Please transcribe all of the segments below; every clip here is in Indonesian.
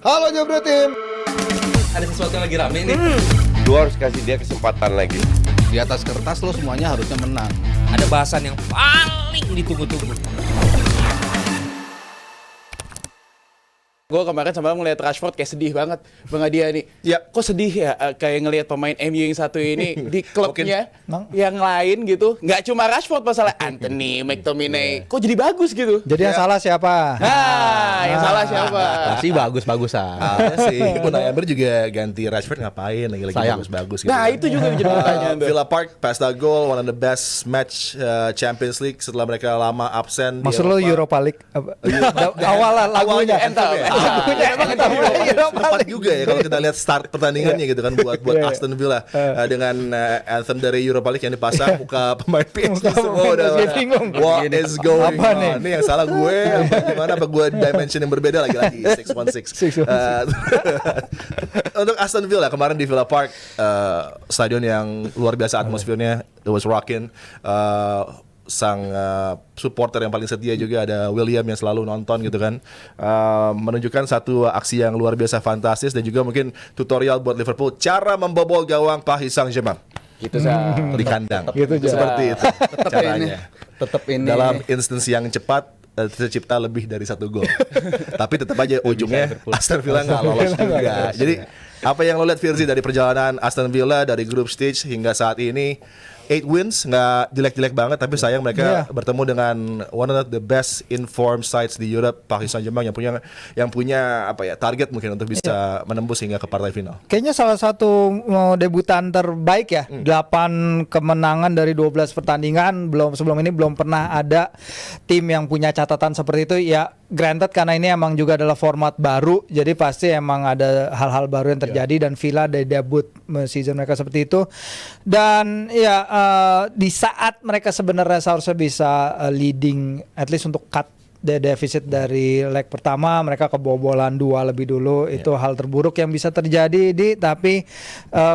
Halo Jebret Tim. Ada sesuatu yang lagi rame nih. Lu harus kasih dia kesempatan lagi. Di atas kertas lo semuanya harusnya menang. Ada bahasan yang paling ditunggu-tunggu. Gue kemarin semalam ngeliat Rashford kayak sedih banget Bang Adia nih. Ya, kok sedih ya kayak ngelihat pemain MU yang satu ini di klubnya yang lain gitu. Nggak cuma Rashford masalah Anthony, McTominay. Kok jadi bagus gitu? Jadi yang salah siapa? Nah, yang salah siapa? Pasti bagus-bagusan. sih. Unai Emery juga ganti Rashford ngapain lagi Sayang. bagus-bagus gitu. Nah, itu juga jadi pertanyaan tuh. Villa Park past that goal, one of the best match Champions League setelah mereka lama absen. Maksud lo Europa League? Awal lagunya. Tepat juga ya kalau kita lihat start pertandingannya gitu kan buat Aston Villa dengan anthem dari Europa League yang dipasang muka pemain PSG semua udah bingung. What is going Apa on? nih? Ini yang salah gue apa gimana apa gue dimension yang berbeda lagi 616. Untuk Aston Villa kemarin di Villa Park stadion yang luar biasa atmosfernya, it was rocking. Sang supporter yang paling setia juga ada William yang selalu nonton gitu kan, menunjukkan satu aksi yang luar biasa fantastis dan juga mungkin tutorial buat Liverpool cara membobol gawang Paris Saint-Germain Gitu sah. di kandang. Gitu, Seperti itu caranya. Tetap ini. Dalam instansi yang cepat tercipta lebih dari satu gol. Tapi tetap aja ujungnya Aston Villa nggak lolos juga. Jadi apa yang lo lihat Firzi dari perjalanan Aston Villa dari group stage hingga saat ini? 8 wins, nggak jelek-jelek banget, tapi sayang mereka bertemu dengan one of the best informed sides di Europe, Paris Saint-Germain yang punya apa ya target mungkin untuk bisa menembus hingga ke partai final. Kayaknya salah satu debutan terbaik ya. 8 kemenangan dari 12 pertandingan. Sebelum ini belum pernah ada tim yang punya catatan seperti itu. Ya granted karena ini emang juga adalah format baru, jadi pasti emang ada hal-hal baru yang terjadi dan Villa dari debut season mereka seperti itu. Dan ya di saat mereka sebenarnya seharusnya bisa leading at least untuk cut the deficit dari leg pertama, mereka kebobolan 2 lebih dulu. Itu hal terburuk yang bisa terjadi tapi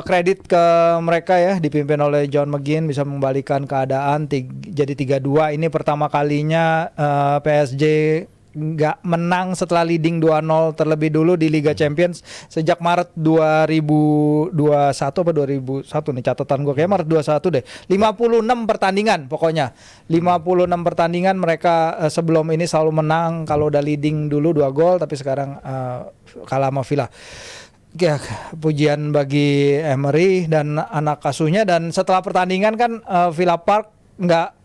kredit ke mereka ya, dipimpin oleh John McGinn bisa membalikan keadaan jadi 3-2. Ini pertama kalinya PSG nggak menang setelah leading 2-0 terlebih dulu di Liga Champions sejak Maret 2021 apa 2001 nih catatan gue, kayak Maret 21 deh. 56 pertandingan pokoknya. 56 pertandingan mereka sebelum ini selalu menang kalau udah leading dulu 2 gol, tapi sekarang kalah sama Villa. Ya, pujian bagi Emery dan anak asuhnya. Dan setelah pertandingan kan Villa Park nggak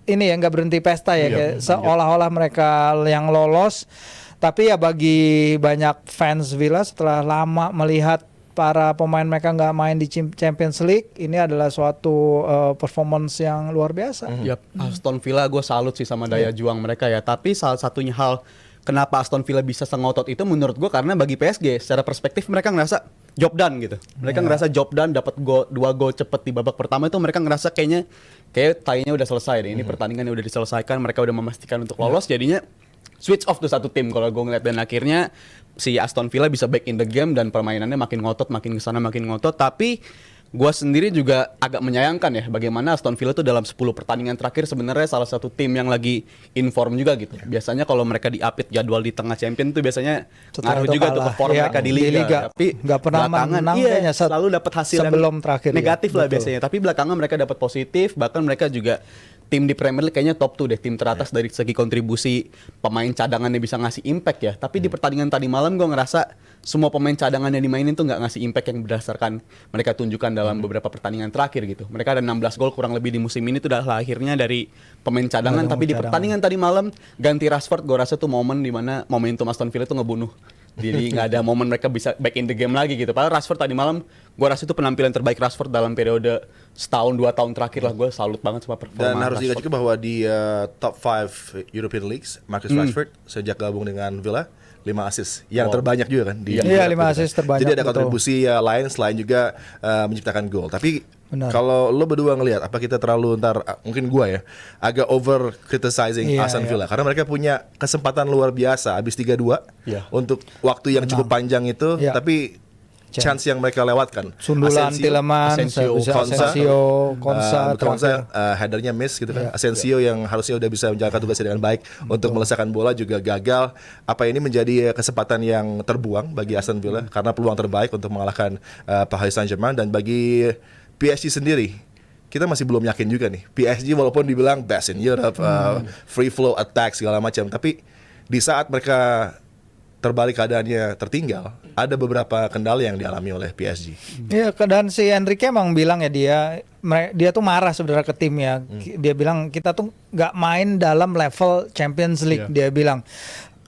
berhenti pesta ya, kayak seolah-olah mereka yang lolos. Tapi ya bagi banyak fans Villa setelah lama melihat para pemain mereka nggak main di Champions League, ini adalah suatu performance yang luar biasa. Yap, Aston Villa gue salut sih sama daya juang mereka ya. Tapi salah satunya hal kenapa Aston Villa bisa sengotot itu menurut gue karena bagi PSG secara perspektif mereka ngerasa job done gitu. Mereka ngerasa job done, dapat 2 gol cepet di babak pertama itu mereka ngerasa kayak tainya udah selesai deh. Ini pertandingannya udah diselesaikan, mereka udah memastikan untuk lolos. Jadinya switch off tuh satu tim kalau gue ngeliat, dan akhirnya si Aston Villa bisa back in the game dan permainannya makin ngotot, makin kesana makin ngotot. Tapi gue sendiri juga agak menyayangkan ya bagaimana Aston Villa tuh dalam 10 pertandingan terakhir sebenarnya salah satu tim yang lagi inform juga gitu. Biasanya kalau mereka diapit jadwal di tengah champion tuh biasanya ngaruh juga tuh ke form mereka di liga. Tapi nggak pernah menang kayaknya selalu dapat hasil sebelum terakhir negatif lah betul. biasanya. Tapi belakangan mereka dapat positif, bahkan mereka juga tim di Premier League kayaknya top 2 deh, tim teratas dari segi kontribusi pemain cadangannya bisa ngasih impact ya. Tapi di pertandingan tadi malam gue ngerasa semua pemain cadangan yang dimainin tuh nggak ngasih impact yang berdasarkan mereka tunjukkan dalam beberapa pertandingan terakhir gitu. Mereka ada 16 gol kurang lebih di musim ini tuh adalah akhirnya dari pemain cadangan. Tapi di pertandingan tadi malam ganti Rashford, gue rasa tuh momen dimana momentum Aston Villa tuh ngebunuh. Jadi nggak ada momen mereka bisa back in the game lagi gitu. Padahal Rashford tadi malam gue rasa itu penampilan terbaik Rashford dalam periode setahun 2 tahun terakhir lah. Gue salut banget sama performa. Dan harus diingat juga bahwa di top 5 European Leagues Marcus Rashford sejak gabung dengan Villa 5 assist yang terbanyak juga kan di Iya, 5 assist terbanyak. Jadi ada kontribusi lain selain juga menciptakan gol. Tapi kalau lo berdua ngelihat apa kita terlalu mungkin gua ya agak over criticizing Aston Villa karena mereka punya kesempatan luar biasa habis 3-2 untuk waktu yang cukup panjang itu, tapi chance yang mereka lewatkan. Sundulan Tielemans, Asensio, Konsa, headernya miss gitu kan. Asensio yang harusnya udah bisa menjalankan tugasnya dengan baik untuk melesakkan bola juga gagal. Apa ini menjadi kesempatan yang terbuang bagi Aston Villa karena peluang terbaik untuk mengalahkan Paris Saint-Germain. Dan bagi PSG sendiri, kita masih belum yakin juga nih. PSG walaupun dibilang best in Europe, free flow attack segala macam, tapi di saat mereka terbalik keadaannya tertinggal, ada beberapa kendala yang dialami oleh PSG. Iya, dan si Enrique emang bilang ya dia tuh marah sebenarnya ke tim ya. Dia bilang kita tuh nggak main dalam level Champions League. Dia bilang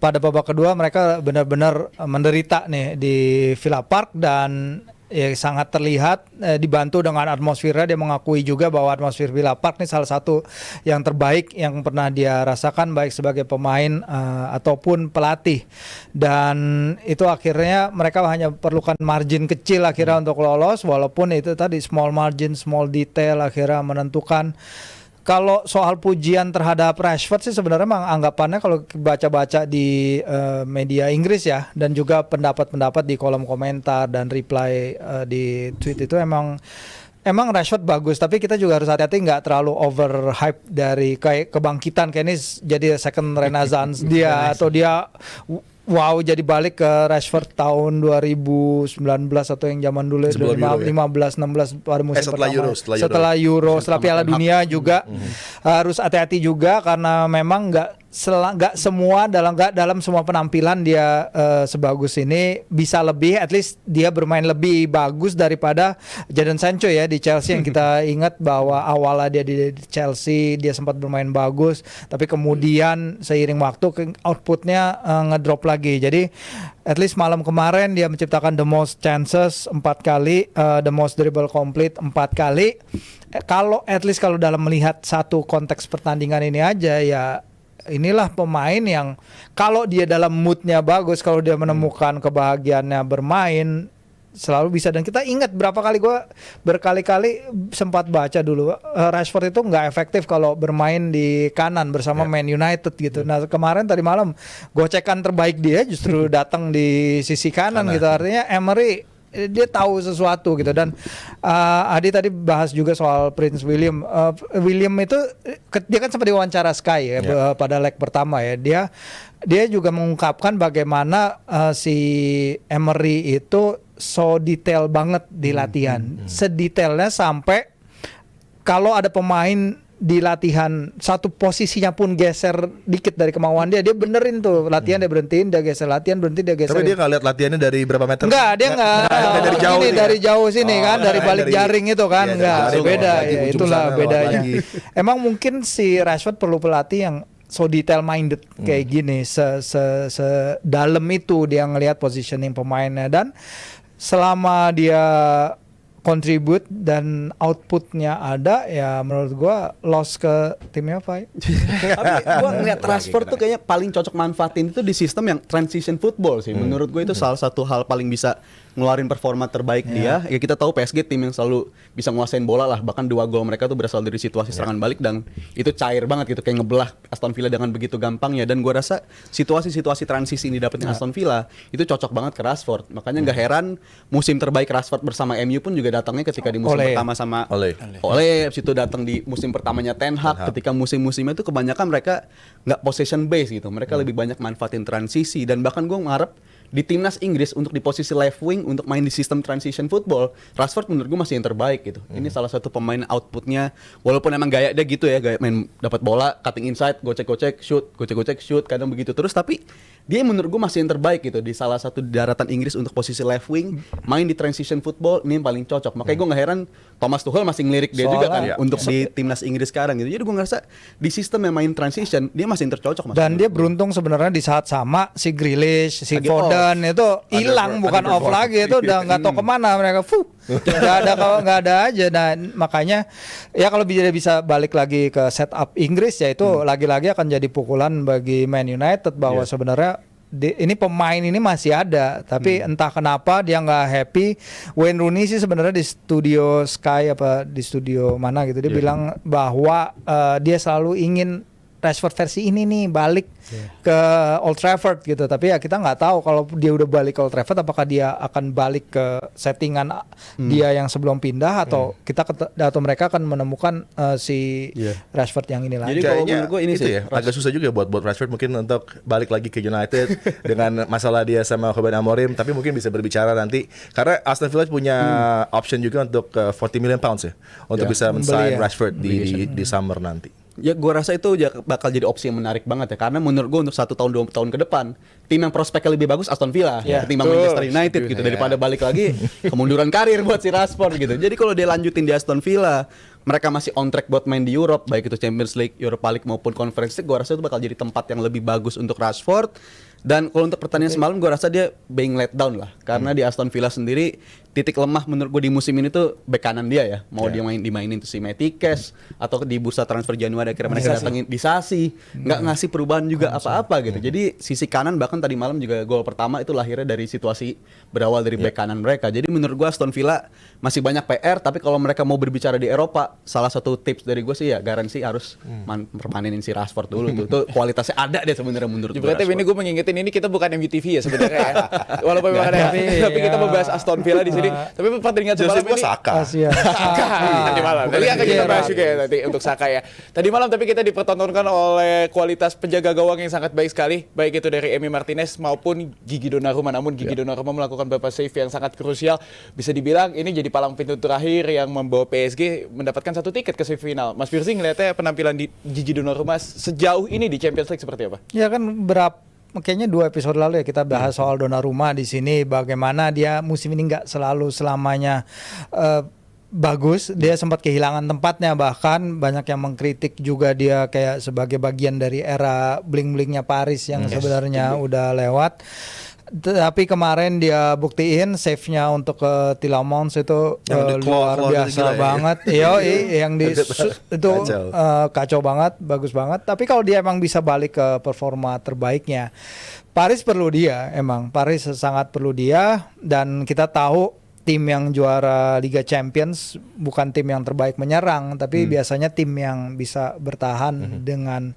pada babak kedua mereka benar-benar menderita nih di Villa Park dan ya sangat terlihat dibantu dengan atmosfernya. Dia mengakui juga bahwa atmosfer Villa Park ini salah satu yang terbaik yang pernah dia rasakan baik sebagai pemain ataupun pelatih. Dan itu akhirnya mereka hanya perlukan margin kecil akhirnya untuk lolos, walaupun itu tadi small margin, small detail akhirnya menentukan. Kalau soal pujian terhadap Rashford sih sebenarnya memang anggapannya kalau baca-baca di media Inggris ya, dan juga pendapat-pendapat di kolom komentar dan reply di tweet itu emang Rashford bagus, tapi kita juga harus hati-hati nggak terlalu overhype dari kayak kebangkitan kayak ini jadi second renaissance dia atau dia wow jadi balik ke Rashford tahun 2019 atau yang zaman dulu 15-16 pada musim pertama setelah Euro setelah Piala Dunia juga harus hati-hati juga karena memang nggak semua dalam semua penampilan dia sebagus ini, bisa lebih, at least dia bermain lebih bagus daripada Jadon Sancho ya di Chelsea yang kita ingat bahwa awalnya dia di Chelsea dia sempat bermain bagus tapi kemudian seiring waktu outputnya ngedrop lagi. Jadi at least malam kemarin dia menciptakan the most chances 4 kali, the most dribble complete 4 kali. Kalau dalam melihat satu konteks pertandingan ini aja ya, inilah pemain yang kalau dia dalam moodnya bagus, kalau dia menemukan kebahagiaannya bermain selalu bisa. Dan kita ingat gue berkali-kali sempat baca dulu Rashford itu nggak efektif kalau bermain di kanan bersama Man United gitu. Nah kemarin tadi malam gocekan terbaik dia justru datang di sisi kanan gitu. Artinya Emery dia tahu sesuatu gitu. Dan Adi tadi bahas juga soal Prince William. William itu dia kan sempat diwawancara Sky ya pada leg pertama ya. Dia juga mengungkapkan bagaimana si Emery itu so detail banget di latihan. Sedetailnya sampai kalau ada pemain di latihan satu posisinya pun geser dikit dari kemauan dia benerin tuh latihan, dia berhentiin, dia geser latihan, berhenti dia geser. Tapi dia nggak lihat latihannya dari berapa meter? Enggak, dia nggak dari jauh ini dari jauh sini kan, dari balik jaring itu kan, enggak beda ya, itulah bedanya. Emang mungkin si Rashford perlu pelatih yang so detail minded kayak gini, sedalam itu dia ngelihat positioning pemainnya. Dan selama dia contribute dan outputnya ada, ya menurut gua loss ke timnya Pak. Tapi gua ngeliat Rashford tuh kayaknya paling cocok manfaatin itu di sistem yang transition football sih. Menurut gua itu salah satu hal paling bisa ngeluarin performa terbaik dia. Ya kita tahu PSG tim yang selalu bisa nguasain bola lah. Bahkan 2 gol mereka tuh berasal dari situasi serangan balik dan itu cair banget gitu, kayak ngebelah Aston Villa dengan begitu gampangnya. Dan gua rasa situasi-situasi transisi ini dapetin Aston Villa itu cocok banget ke Rashford. Makanya nggak heran musim terbaik Rashford bersama MU pun juga datangnya ketika di musim pertama sama Ole. Habis itu datang di musim pertamanya Ten Hag. Ketika musim-musimnya itu kebanyakan mereka nggak possession base gitu. Mereka lebih banyak manfaatin transisi. Dan bahkan gue mengharap di timnas Inggris untuk di posisi left wing untuk main di sistem transition football, Rashford menurut gue masih yang terbaik gitu. Ini salah satu pemain outputnya, walaupun emang gaya dia gitu ya, gaya main dapat bola, cutting inside, gocek-gocek, shoot, kadang begitu terus. Tapi dia menurut gue masih yang terbaik gitu di salah satu daratan Inggris untuk posisi left wing, main di transition football, ini yang paling cocok. Makanya gue nggak heran Thomas Tuchel masih ngelirik dia juga kan untuk di timnas Inggris sekarang gitu. Jadi gue ngerasa di sistem yang main transition dia masih yang tercocok. Dan dia beruntung sebenarnya di saat sama si Grealish, si Foden itu hilang, bukan off lagi, itu udah nggak tahu kemana mereka. Nggak ada aja. Nah makanya ya kalau dia bisa balik lagi ke setup Inggris ya itu lagi-lagi akan jadi pukulan bagi Man United bahwa sebenarnya ini pemain ini masih ada, tapi entah kenapa dia nggak happy. Wayne Rooney sih sebenarnya di studio Sky apa di studio mana gitu dia bilang bahwa dia selalu ingin Rashford versi ini nih balik ke Old Trafford gitu. Tapi ya kita nggak tahu kalau dia udah balik ke Old Trafford apakah dia akan balik ke settingan dia yang sebelum pindah atau atau mereka akan menemukan si Rashford yang ini lagi. Jadi kalau Kayaknya menurut gue ini itu sih ya, agak susah juga buat Rashford mungkin untuk balik lagi ke United dengan masalah dia sama Ruben Amorim, tapi mungkin bisa berbicara nanti karena Aston Villa punya option juga untuk 40 million pounds ya untuk bisa men-sign Rashford di summer nanti. Ya gue rasa itu bakal jadi opsi yang menarik banget ya, karena menurut gue untuk 1 tahun 2 tahun ke depan tim yang prospeknya lebih bagus Aston Villa ketimbang Manchester United gitu, daripada balik lagi kemunduran karir buat si Rashford gitu. Jadi kalau dia lanjutin di Aston Villa, mereka masih on track buat main di Europe, baik itu Champions League, Europa League maupun Conference League, gue rasa itu bakal jadi tempat yang lebih bagus untuk Rashford. Dan kalau untuk pertandingan semalam gue rasa dia being let down lah, karena di Aston Villa sendiri titik lemah menurut gue di musim ini tuh bek kanan dia ya. Mau dia dimainin tuh si Maticas atau di bursa transfer Januari akhirnya mereka datengin Disasi, nggak ngasih perubahan juga apa-apa gitu. Jadi sisi kanan bahkan tadi malam juga gol pertama itu lahirnya dari situasi berawal dari bek kanan mereka. Jadi menurut gue Aston Villa masih banyak PR, tapi kalau mereka mau berbicara di Eropa, salah satu tips dari gue sih ya garansi harus permanenin si Rashford dulu tuh. Tuh kualitasnya ada deh sebenarnya menurut gue. Berarti ini gue mengingetin ini kita bukan MUTV ya sebenarnya ya. Walaupun memang ada, tapi kita membahas Aston Villa di sini. Tapi pertandingan semalam ini Saka. Saka tadi malam. Nanti akan kita bahas juga ya nanti untuk Saka ya. Tadi malam tapi kita dipertontonkan oleh kualitas penjaga gawang yang sangat baik sekali, baik itu dari Emi Martinez maupun Gigi Donnarumma. Namun Gigi Donnarumma melakukan beberapa save yang sangat krusial. Bisa dibilang ini jadi palang pintu terakhir yang membawa PSG mendapatkan 1 tiket ke semifinal. Mas Firzi ngelihatnya penampilan di Gigi Donnarumma sejauh ini di Champions League seperti apa? Ya kan kayaknya 2 episode lalu ya kita bahas soal Donnarumma di sini, bagaimana dia musim ini nggak selalu selamanya bagus. Dia sempat kehilangan tempatnya, bahkan banyak yang mengkritik juga dia kayak sebagai bagian dari era bling-blingnya Paris yang sebenarnya udah lewat. Tapi kemarin dia buktiin save-nya untuk Tielemans itu luar biasa banget. Yang itu kacau banget, bagus banget. Tapi kalau dia emang bisa balik ke performa terbaiknya, Paris perlu dia, emang Paris sangat perlu dia. Dan kita tahu tim yang juara Liga Champions bukan tim yang terbaik menyerang, tapi biasanya tim yang bisa bertahan dengan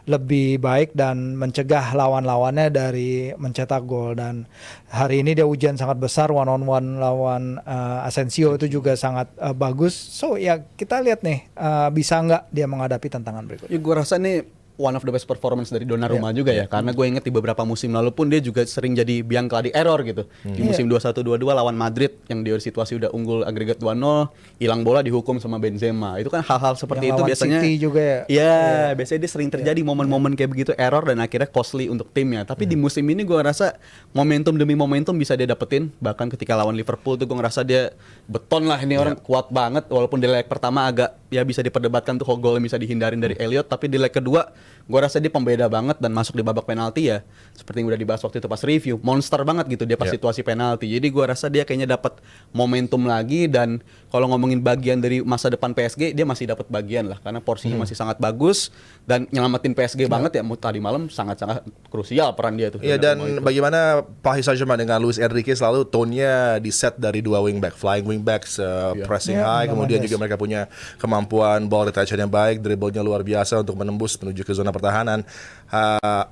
lebih baik dan mencegah lawan-lawannya dari mencetak gol. Dan hari ini dia ujian sangat besar, one on one lawan Asensio itu juga sangat bagus. So ya kita lihat nih bisa nggak dia menghadapi tantangan berikutnya. Ya gue rasa nih one of the best performance dari Donnarumma juga ya, karena gue inget di beberapa musim lalu pun dia juga sering jadi biang keladi error gitu. Di musim 21-22 lawan Madrid yang di situasi udah unggul agregat 2-0, hilang bola dihukum sama Benzema. Itu kan hal-hal seperti yang itu lawan biasanya City juga ya. Biasanya dia sering terjadi momen-momen kayak begitu error dan akhirnya costly untuk timnya. Tapi di musim ini gue rasa momentum demi momentum bisa dia dapetin. Bahkan ketika lawan Liverpool tuh gue ngerasa dia beton lah, ini orang kuat banget. Walaupun di leg pertama agak ya bisa diperdebatkan tuh gol yang bisa dihindarin dari Elliot, tapi di leg kedua gue rasa dia pembeda banget dan masuk di babak penalti ya, seperti yang udah dibahas waktu itu pas review, monster banget gitu dia pas situasi penalti. Jadi gue rasa dia kayaknya dapat momentum lagi, dan kalau ngomongin bagian dari masa depan PSG, dia masih dapat bagian lah karena porsinya masih sangat bagus dan nyelamatin PSG banget ya. Tadi malam sangat-sangat krusial peran dia tuh. Iya, dan bagaimana Paris Saint-Germain dengan Luis Enrique selalu tone-nya di set dari 2 wingback, flying wingbacks, pressing high, kemudian juga mereka punya kemampuan ball retention yang baik, dribblenya luar biasa untuk menembus menuju ke zona pertahanan.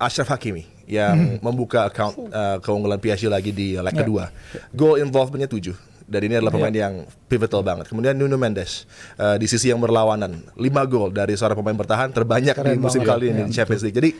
Achraf Hakimi yang membuka account keunggulan PSG lagi di leg kedua. Goal involvement-nya 7. Dan ini adalah pemain yang pivotal banget. Kemudian Nuno Mendes di sisi yang berlawanan, 5 gol dari seorang pemain bertahan terbanyak di musim kali ini di Champions League. Jadi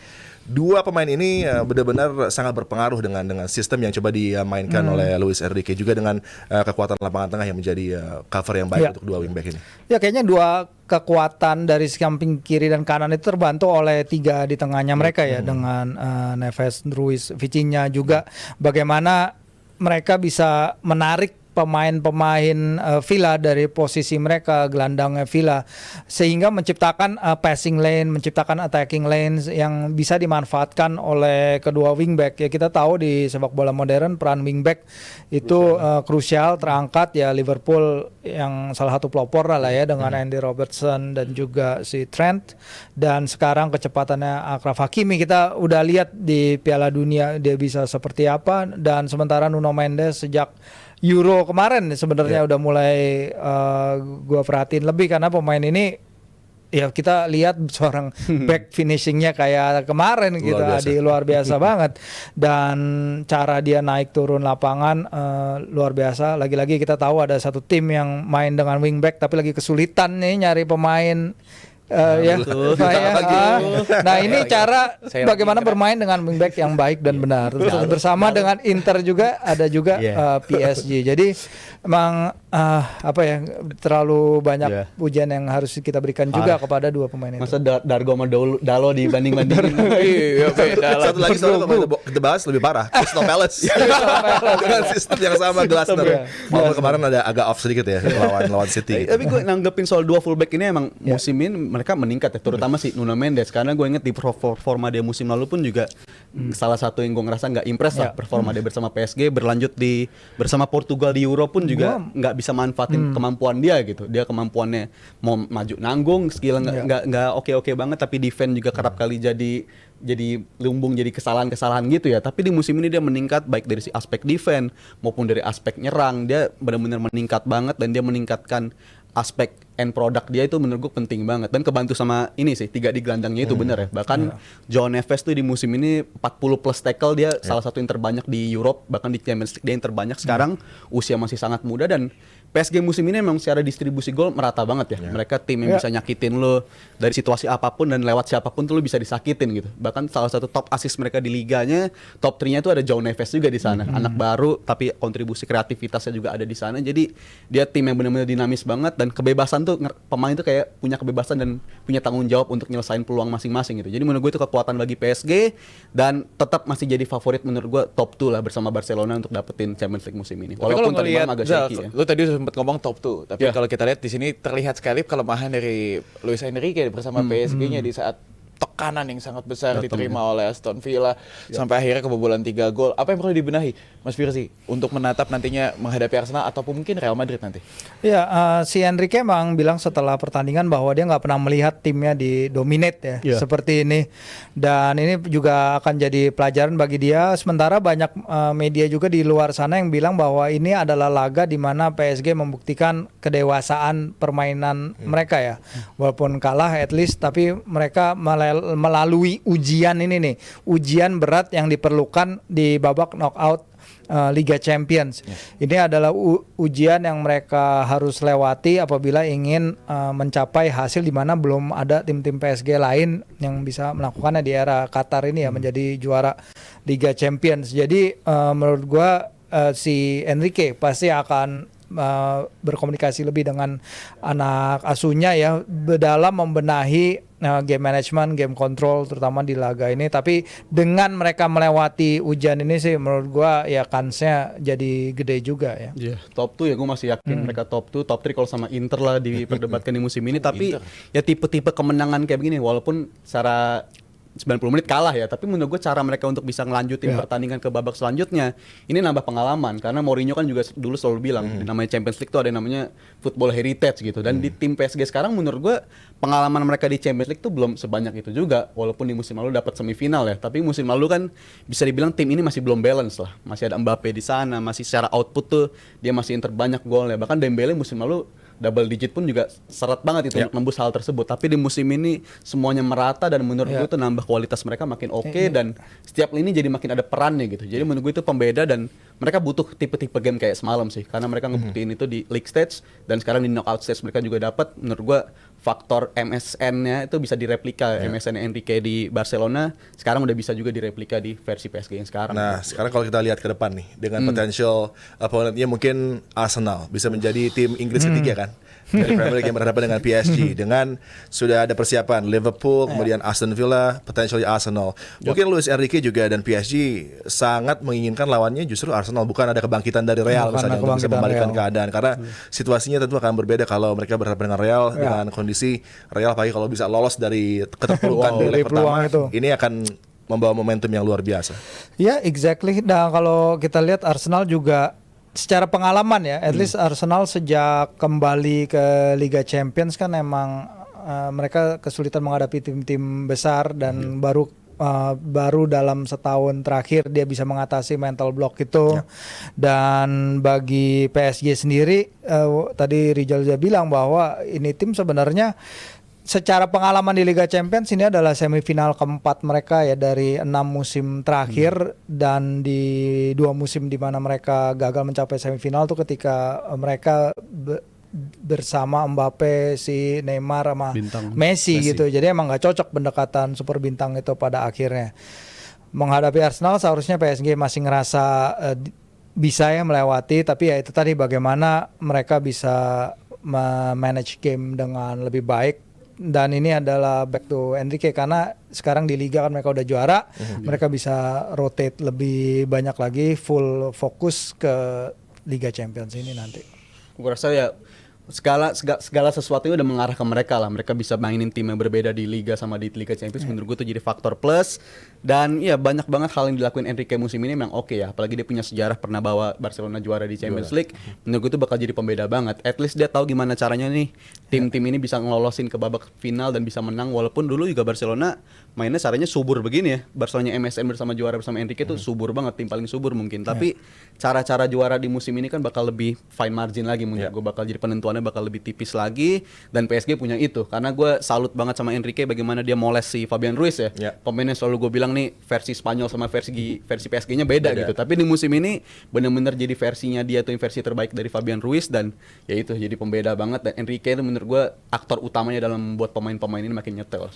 2 pemain ini benar-benar sangat berpengaruh dengan sistem yang coba dimainkan oleh Luis Enrique, juga dengan kekuatan lapangan tengah yang menjadi cover yang baik untuk 2 wingback ini. Ya kayaknya 2 kekuatan dari samping kiri dan kanan itu terbantu oleh 3 di tengahnya mereka ya, dengan Neves, Ruiz, Vitinha juga. Bagaimana mereka bisa menarik pemain-pemain Villa dari posisi mereka, gelandangnya Villa, sehingga menciptakan passing lane, menciptakan attacking lanes yang bisa dimanfaatkan oleh kedua wingback. Ya kita tahu di sepak bola modern peran wingback itu krusial, terangkat ya. Liverpool yang salah satu pelopor lah ya dengan Andy Robertson dan juga si Trent, dan sekarang kecepatannya Achraf Hakimi kita udah lihat di Piala Dunia dia bisa seperti apa. Dan sementara Nuno Mendes sejak Euro kemarin sebenarnya udah mulai gua perhatiin lebih, karena pemain ini ya kita lihat seorang back finishingnya kayak kemarin gitu, Luar biasa. Adi luar biasa banget, dan cara dia naik turun lapangan luar biasa. Lagi-lagi kita tahu ada satu tim yang main dengan wingback tapi lagi kesulitan nih nyari pemain. Ya, nah ini cara bagaimana bermain dengan wingback yang baik dan benar. Terus bersama dengan Inter juga ada juga PSG. Jadi emang apa ya, terlalu banyak ujian yang harus kita berikan juga kepada dua pemain itu. Masa Dargo sama Dalo dibanding-bandingin. Iya, beda lah. Satu lagi soalnya kita bahas lebih parah, Crystal Palace dengan sistem yang sama Glasner. Walaupun kemarin ada agak off sedikit ya lawan City. Tapi gue nanggepin soal dua fullback ini emang musim ini mereka meningkat ya, terutama si Nuno Mendes, karena gue inget di performa dia musim lalu pun juga salah satu yang gue ngerasa nggak impress lah performa dia bersama PSG, berlanjut bersama Portugal di Euro pun juga nggak bisa manfaatin kemampuan dia gitu. Dia kemampuannya mau maju nanggung, skill nggak oke banget, tapi defense juga kerap kali jadi lumbung, jadi kesalahan-kesalahan gitu ya. Tapi di musim ini dia meningkat baik dari si aspek defense maupun dari aspek nyerang. Dia benar-benar meningkat banget, dan dia meningkatkan aspek end product dia itu menurut gue penting banget, dan kebantu sama ini sih 3 di gelandangnya itu bener ya. Bahkan João Neves tuh di musim ini 40 plus tackle, dia salah satu yang terbanyak di Europe, bahkan di Champions League dia yang terbanyak sekarang. Usia masih sangat muda, dan PSG musim ini memang secara distribusi gol merata banget ya. Mereka tim yang bisa nyakitin lo dari situasi apapun, dan lewat siapapun tuh lo bisa disakitin gitu. Bahkan salah satu top assist mereka di liganya, top 3-nya tuh ada João Neves juga di sana. Anak baru tapi kontribusi kreativitasnya juga ada di sana. Jadi dia tim yang benar-benar dinamis banget, dan kebebasan tuh pemain tuh kayak punya kebebasan dan punya tanggung jawab untuk nyelesain peluang masing-masing gitu. Jadi menurut gue itu kekuatan bagi PSG, dan tetap masih jadi favorit menurut gue top 2 lah bersama Barcelona untuk dapetin Champions League musim ini. Walaupun tadi malam agak shaky ya. Lu tadi sempat ngomong top 2, tapi kalau kita lihat di sini terlihat sekali kelemahan dari Luis Enrique bersama PSG-nya di saat tekanan yang sangat besar diterima oleh Aston Villa sampai akhirnya kebobolan 3 gol. Apa yang perlu dibenahi, Mas Firzi, untuk menatap nantinya menghadapi Arsenal ataupun mungkin Real Madrid nanti? Ya, si Enrique emang bilang setelah pertandingan bahwa dia nggak pernah melihat timnya didominate ya seperti ini, dan ini juga akan jadi pelajaran bagi dia. Sementara banyak media juga di luar sana yang bilang bahwa ini adalah laga di mana PSG membuktikan kedewasaan permainan mereka ya, walaupun kalah at least, tapi mereka melalui ujian ini nih, ujian berat yang diperlukan di babak knockout Liga Champions. Ini adalah ujian yang mereka harus lewati apabila ingin mencapai hasil di mana belum ada tim-tim PSG lain yang bisa melakukannya di era Qatar ini ya, menjadi juara Liga Champions. Jadi menurut gua si Enrique pasti akan berkomunikasi lebih dengan anak asuhnya ya, dalam membenahi game management, game control terutama di laga ini. Tapi dengan mereka melewati ujian ini sih menurut gua ya kansnya jadi gede juga ya. Top 2 ya, gue masih yakin mereka top 2, top 3 kalau sama Inter lah diperdebatkan di musim ini. Tapi ya tipe-tipe kemenangan kayak begini, walaupun secara 90 menit kalah ya, tapi menurut gue cara mereka untuk bisa ngelanjutin pertandingan ke babak selanjutnya ini nambah pengalaman. Karena Mourinho kan juga dulu selalu bilang namanya Champions League tuh ada yang namanya football heritage gitu, dan di tim PSG sekarang menurut gue pengalaman mereka di Champions League tuh belum sebanyak itu juga. Walaupun di musim lalu dapat semifinal ya, tapi musim lalu kan bisa dibilang tim ini masih belum balance lah. Masih ada Mbappe di sana, masih secara output tuh dia masih yang terbanyak golnya. Bahkan Dembele musim lalu double digit pun juga seret banget itu untuk nembus hal tersebut. Tapi di musim ini semuanya merata, dan menurut gue itu nambah kualitas mereka makin oke, dan setiap lini jadi makin ada perannya gitu. Jadi menurut gue itu pembeda, dan mereka butuh tipe-tipe game kayak semalam sih, karena mereka ngebuktiin itu di league stage, dan sekarang di knockout stage mereka juga dapat. Menurut gue faktor MSN-nya itu bisa direplika. MSN Enrique di Barcelona sekarang udah bisa juga direplika di versi PSG yang sekarang. Nah, sekarang kalau kita lihat ke depan nih, dengan potential opponentnya mungkin Arsenal bisa menjadi tim Inggris ketiga kan dari Premier League yang berhadapan dengan PSG, dengan sudah ada persiapan Liverpool, kemudian Aston Villa, potentially Arsenal. Mungkin Luis Enrique juga dan PSG sangat menginginkan lawannya justru Arsenal, bukan ada kebangkitan dari Real misalnya untuk bisa membalikan keadaan, karena situasinya tentu akan berbeda kalau mereka berhadapan dengan Real dengan kondisi Real apalagi kalau bisa lolos dari keterpurukan di leg pertama itu. Ini akan membawa momentum yang luar biasa. Ya, exactly. Nah, kalau kita lihat Arsenal juga secara pengalaman ya, at least Arsenal sejak kembali ke Liga Champions kan emang mereka kesulitan menghadapi tim-tim besar, dan baru dalam setahun terakhir dia bisa mengatasi mental block itu. Dan bagi PSG sendiri tadi Rizal juga bilang bahwa ini tim sebenarnya secara pengalaman di Liga Champions ini adalah semifinal keempat mereka ya dari 6 musim terakhir, dan di 2 musim di mana mereka gagal mencapai semifinal tuh ketika mereka bersama Mbappe, si Neymar sama Messi gitu. Jadi emang nggak cocok pendekatan super bintang itu pada akhirnya. Menghadapi Arsenal seharusnya PSG masih ngerasa bisa ya melewati, tapi ya itu tadi bagaimana mereka bisa manage game dengan lebih baik. Dan ini adalah back to Enrique karena sekarang di Liga kan mereka udah juara, mereka bisa rotate lebih banyak lagi, full fokus ke Liga Champions ini nanti. Gue rasa ya segala sesuatunya udah mengarah ke mereka lah. Mereka bisa mainin tim yang berbeda di Liga sama di Liga Champions. Menurut gue tuh jadi faktor plus. Dan ya banyak banget hal yang dilakuin Enrique musim ini memang oke ya. Apalagi dia punya sejarah pernah bawa Barcelona juara di Champions League. Menurut gue tuh bakal jadi pembeda banget. At least dia tahu gimana caranya nih tim-tim ini bisa ngelolosin ke babak final dan bisa menang. Walaupun dulu juga Barcelona mainnya caranya subur begini ya. Barcelona MSN bersama juara bersama Enrique tuh subur banget, tim paling subur mungkin. Tapi cara-cara juara di musim ini kan bakal lebih fine margin lagi menurut gue, bakal jadi penentuannya bakal lebih tipis lagi, dan PSG punya itu. Karena gue salut banget sama Enrique bagaimana dia moles si Fabian Ruiz ya. Pemainnya selalu gue bilang nih versi Spanyol sama versi PSG-nya beda gitu. Tapi di musim ini benar-benar jadi versinya dia tuh yang versi terbaik dari Fabian Ruiz, dan ya itu jadi pembeda banget. Dan Enrique itu menurut gue aktor utamanya dalam membuat pemain-pemain ini makin nyetel.